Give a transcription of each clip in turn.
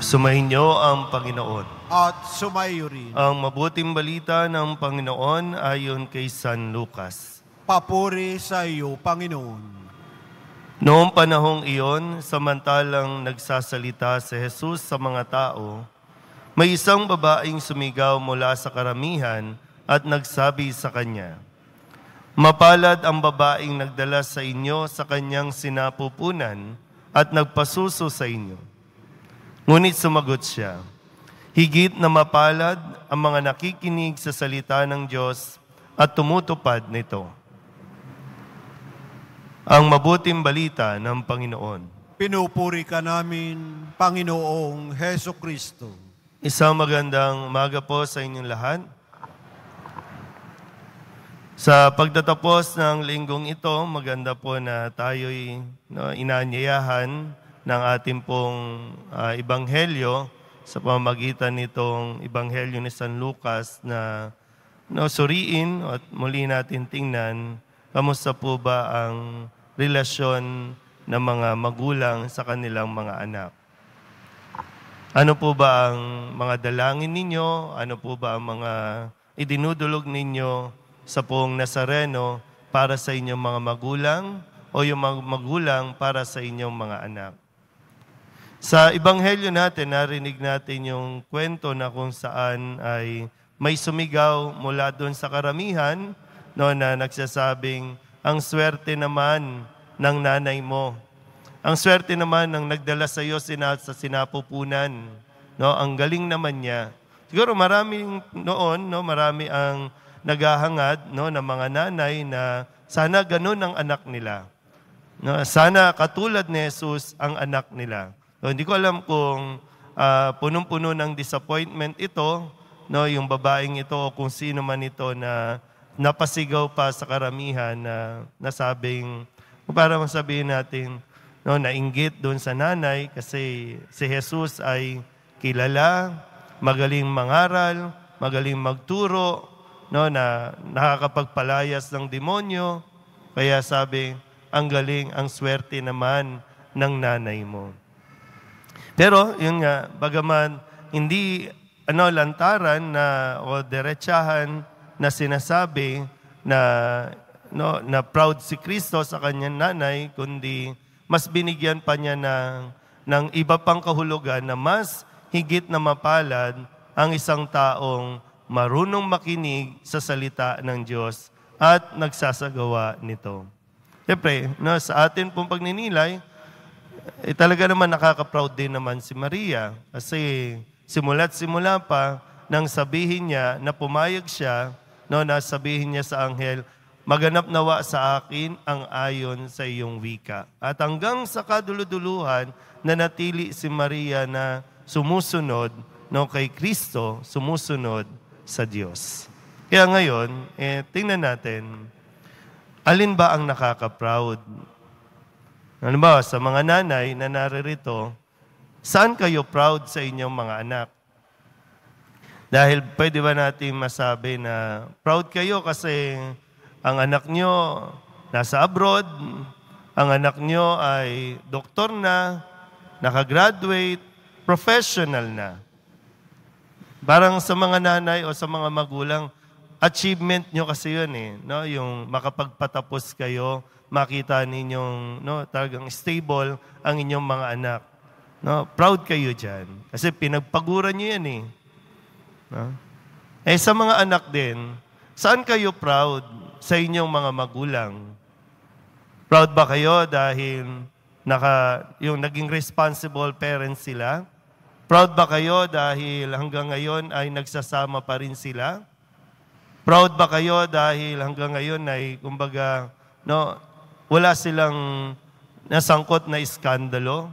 Sumainyo ang Panginoon. At sumayo rin. Ang mabuting balita ng Panginoon ayon kay San Lucas. Papuri sa iyo, Panginoon. Noong panahong iyon, samantalang nagsasalita si Jesus sa mga tao, may isang babaeng sumigaw mula sa karamihan at nagsabi sa kanya, "Mapalad ang babaeng nagdala sa inyo sa kanyang sinapupunan at nagpasuso sa inyo." Ngunit sumagot siya, "Higit na mapalad ang mga nakikinig sa salita ng Diyos at tumutupad nito." Ang mabuting balita ng Panginoon. Pinupuri ka namin, Panginoong Heso Kristo. Isang magandang umaga po sa inyong lahat. Sa pagtatapos ng linggong ito, maganda po na tayo'y inaanyayahan ng ating pong ebanghelyo sa pamamagitan nitong ebanghelyo ni San Lucas na suriin at muli natin tingnan kamusta po ba ang relasyon ng mga magulang sa kanilang mga anak. Ano po ba ang mga dalangin ninyo? Ano po ba ang mga idinudulog ninyo sa poong Nazareno para sa inyong mga magulang o yung mga magulang para sa inyong mga anak? Sa ebanghelyo natin, narinig natin yung kwento na kung saan ay may sumigaw mula doon sa karamihan na nagsasabing, "Ang swerte naman ng nanay mo. Ang swerte naman ng nagdala sa iyo sa sinapupunan. Ang galing naman niya." Siguro marami ang naghahangad ng mga nanay na sana ganun ang anak nila. Sana katulad ni Jesus ang anak nila. Hindi ko alam kung punong-puno ng disappointment ito, yung babaeng ito o kung sino man ito na napasigaw pa sa karamihan na nasabing, para masabihin natin, nainggit doon sa nanay kasi si Jesus ay kilala, magaling mangaral, magaling magturo, na nakakapagpalayas ng demonyo. Kaya sabi, ang galing, ang swerte naman ng nanay mo. Pero yun nga, bagaman hindi lantaran o diretsahan na sinasabi na proud si Kristo sa kanyang nanay, kundi mas binigyan pa niya ng iba pang kahulugan na mas higit na mapalad ang isang taong marunong makinig sa salita ng Diyos at nagsasagawa nito. Siyempre, sa atin pong pagninilay, talaga naman nakaka-proud din naman si Maria kasi simula't simula pa nang sabihin niya na pumayag siya, na sabihin niya sa anghel, "Maganap nawa sa akin ang ayon sa iyong wika." At hanggang sa kaduluduluhan na natili si Maria na sumusunod kay Kristo, sumusunod sa Diyos. Kaya ngayon, tingnan natin, alin ba ang nakaka-proud? Ano ba, sa mga nanay na naririto, saan kayo proud sa inyong mga anak? Dahil pwede ba natin masabi na proud kayo kasi ang anak nyo nasa abroad, ang anak nyo ay doktor na, nakagraduate, professional na. Parang sa mga nanay o sa mga magulang, achievement nyo kasi yun yung makapagpatapos kayo, makita ninyong talagang stable ang inyong mga anak. Proud kayo dyan. Kasi pinagpaguran nyo yan sa mga anak din, saan kayo proud sa inyong mga magulang? Proud ba kayo dahil yung naging responsible parents sila? Proud ba kayo dahil hanggang ngayon ay nagsasama pa rin sila? Proud ba kayo dahil hanggang ngayon ay, kumbaga, wala silang nasangkot na iskandalo?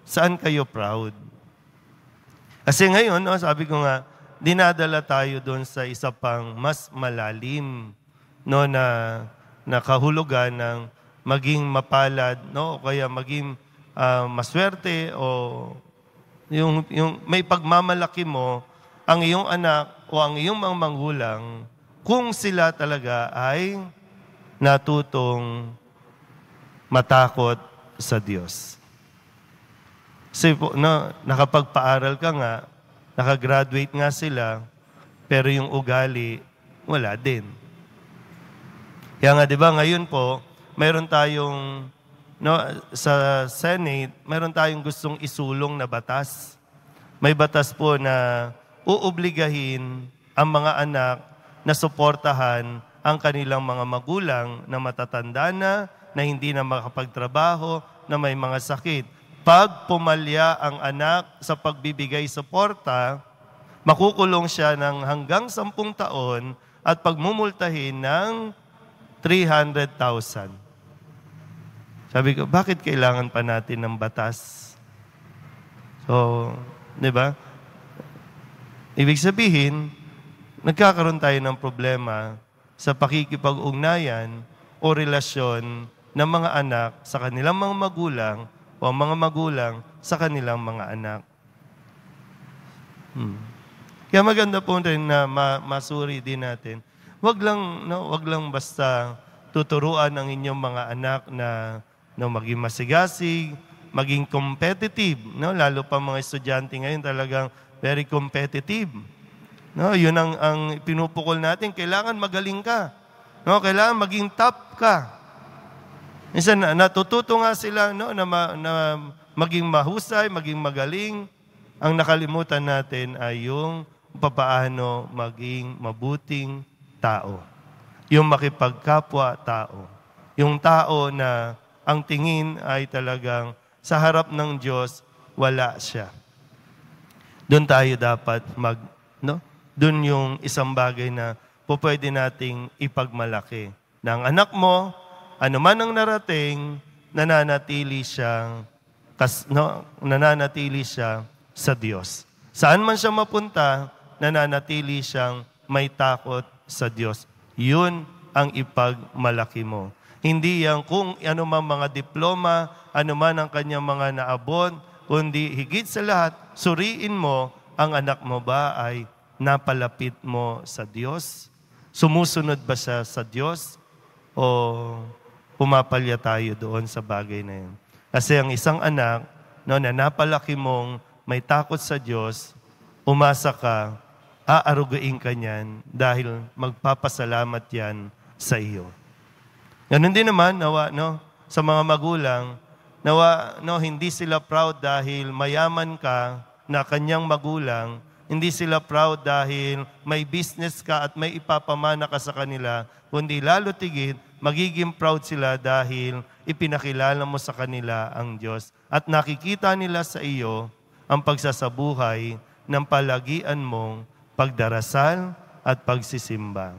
Saan kayo proud? Kasi ngayon, sabi ko nga, dinadala tayo doon sa isa pang mas malalim na kahulugan ng maging mapalad, o kaya maging maswerte o yung may pagmamalaki mo ang iyong anak o ang iyong mga magulang kung sila talaga ay natutong matakot sa Diyos. Kasi po, no, nakapagpaaral ka nga, nakagraduate nga sila, pero yung ugali, wala din. Kaya nga, di ba, ngayon po, mayroon tayong, no, sa Senate, mayroon tayong gustong isulong na batas. May batas po na uobligahin ang mga anak na suportahan ang kanilang mga magulang na matatanda na hindi na makapagtrabaho, na may mga sakit. Pag pumalya ang anak sa pagbibigay suporta, makukulong siya ng hanggang 10 taon at pagmumultahin ng 300,000. Sabi ko, bakit kailangan pa natin ng batas? So, di ba? Ibig sabihin, nagkakaroon tayo ng problema sa pakikipag-ugnayan o relasyon ng mga anak sa kanilang mga magulang o ang mga magulang sa kanilang mga anak. Kaya maganda po rin na masuri din natin. Wag lang basta tuturuan ang inyong mga anak na maging masigasig, maging competitive, no? Lalo pa mga estudyante ngayon talagang very competitive. No, 'yun ang pinupukol natin, kailangan magaling ka. No, kailangan maging top ka. Minsan natututo nga sila na maging mahusay, maging magaling. Ang nakalimutan natin ay yung papaano maging mabuting tao. Yung makipagkapwa-tao. Yung tao na ang tingin ay talagang sa harap ng Diyos, wala siya. Doon tayo dapat doon yung isang bagay na pwede nating ipagmalaki. Na ang anak mo, ano man ang narating, nananatili siya sa Diyos. Saan man siya mapunta, nananatili siyang may takot sa Diyos. Yun ang ipagmalaki mo. Hindi yan kung ano man mga diploma, ano man ang kanyang mga naabot, kundi higit sa lahat, suriin mo ang anak mo ba ay napalapit mo sa Diyos? Sumusunod ba siya sa Diyos? O pumapalya tayo doon sa bagay na yun? Kasi ang isang anak na napalaki mong may takot sa Diyos, umasa ka, aarugain ka niyan dahil magpapasalamat yan sa iyo. Ganun din naman, sa mga magulang, hindi sila proud dahil mayaman ka na kanyang magulang, hindi sila proud dahil may business ka at may ipapamana ka sa kanila, kundi lalo tigit, magiging proud sila dahil ipinakilala mo sa kanila ang Diyos. At nakikita nila sa iyo ang pagsasabuhay ng palagian mong pagdarasal at pagsisimba.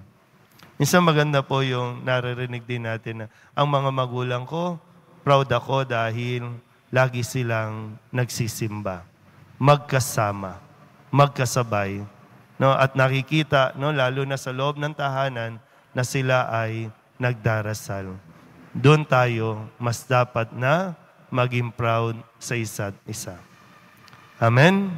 Minsan maganda po yung naririnig din natin na ang mga magulang ko, proud ako dahil lagi silang nagsisimba. Magkasama, magkasabay. At nakikita, lalo na sa loob ng tahanan, na sila ay nagdarasal. Doon tayo mas dapat na maging proud sa isa't isa. Amen?